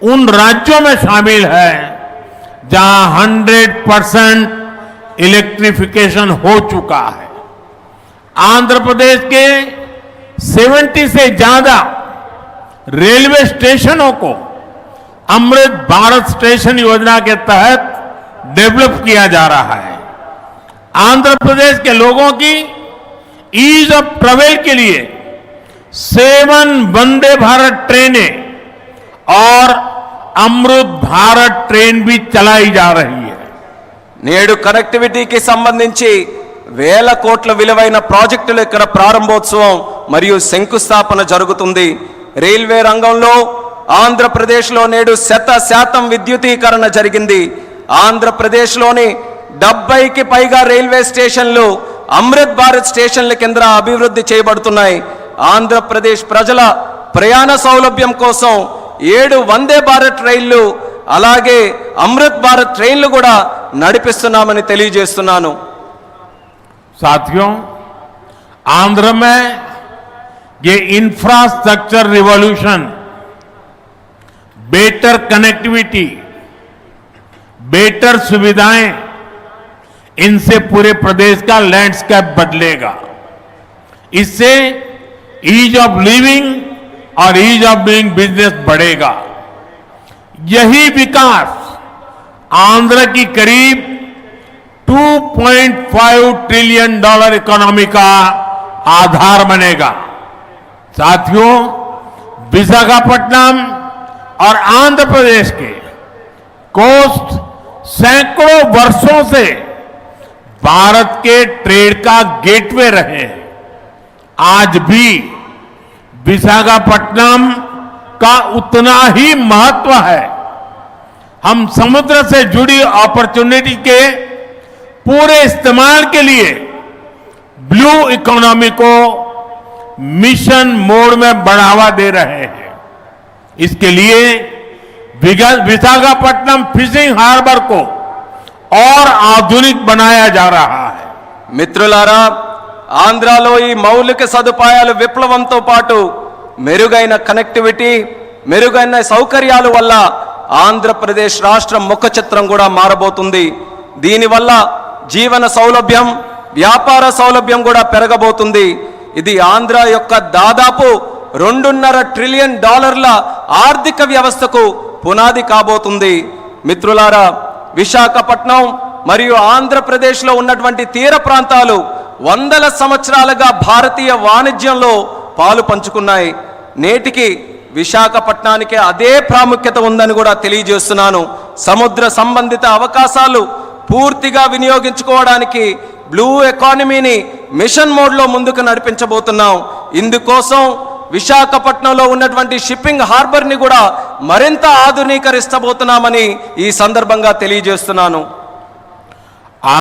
उन राज्यों में शामिल है जहां 100% इलेक्ट्रिफिकेशन हो चुका है। आंध्र प्रदेश के 70 से ज्यादा रेलवे स्टेशनों को अमृत भारत स्टेशन योजना के तहत डेवलप किया जा रहा है। आंध्र प्रदेश के लोगों की ईज ऑफ ट्रेवल के लिए 7 वंदे भारत ट्रेनें और अमृत भारत ट्रेन भी चलाई जा रही है। నేడు కనెక్టివిటీకి సంబంధించి వేల కోట్ల విలువైన ప్రాజెక్టులు ఇక్కడ ప్రారంభోత్సవం మరియు శంకుస్థాపన జరుగుతుంది। రైల్వే రంగంలో ఆంధ్రప్రదేశ్లో నేడు 100% విద్యుతీకరణ జరిగింది। ఆంధ్రప్రదేశ్లోని 70కి పైగా రైల్వే స్టేషన్లు అమృత్ భారత్ స్టేషన్ల కింద అభివృద్ధి చేయబడుతున్నాయి। ఆంధ్రప్రదేశ్ ప్రజల ప్రయాణ సౌలభ్యం కోసం 7 వందే భారత్ రైళ్లు అలాగే అమృత్ భారత్ ట్రైన్లు కూడా నడిపిస్తున్నామని తెలియజేస్తున్నాను। साथियों, आंध्र में ये infrastructure revolution, better connectivity, better सुविधाएं, इनसे पूरे प्रदेश का लैंडस्केप बदलेगा। इससे ईज ऑफ लिविंग और ईज ऑफ डूइंग बिजनेस बढ़ेगा। यही विकास आंध्र की करीब $2.5 ट्रिलियन इकोनॉमी का आधार बनेगा। साथियों, विशाखापट्टनम और आंध्र प्रदेश के कोस्ट सैकड़ों वर्षों से भारत के ट्रेड का गेटवे रहे हैं। आज भी विशाखापट्टनम का उतना ही महत्व है। हम समुद्र से जुड़ी अपॉर्चुनिटी के पूरे इस्तेमाल के लिए ब्लू इकोनॉमी को मिशन मोड में बढ़ावा दे रहे हैं। इसके लिए विशाखापट्टनम फिशिंग हार्बर को और आधुनिक बनाया जा रहा है। మిత్రులారా, ఆంధ్రాలో ఈ మౌలిక సదుపాయాల విప్లవంతో పాటు మెరుగైన కనెక్టివిటీ, మెరుగైన సౌకర్యాల వల్ల ఆంధ్రప్రదేశ్ రాష్ట్ర ముఖ చిత్రం కూడా మారబోతుంది। దీనివల్ల జీవన సౌలభ్యం, వ్యాపార సౌలభ్యం కూడా పెరగబోతుంది। ఇది ఆంధ్ర యొక్క దాదాపు $2.5 ట్రిలియన్ ఆర్థిక వ్యవస్థకు పునాది కాబోతుంది। మిత్రులారా, విశాఖపట్నం మరియు ఆంధ్రప్రదేశ్లో ఉన్నటువంటి తీర ప్రాంతాలు వందల సంవత్సరాలుగా భారతీయ వాణిజ్యంలో పాలు పంచుకున్నాయి। నేటికి విశాఖపట్నానికి అదే ప్రాముఖ్యత ఉందని కూడా తెలియజేస్తున్నాను। సముద్ర సంబంధిత అవకాశాలు పూర్తిగా వినియోగించుకోవడానికి బ్లూ ఎకానమీని మిషన్ మోడ్లో ముందుకు నడిపించబోతున్నాం। ఇందుకోసం విశాఖపట్నంలో ఉన్నటువంటి షిప్పింగ్ హార్బర్ని కూడా మరింత ఆధునీకరించబోతున్నామని ఈ సందర్భంగా తెలియజేస్తున్నాను।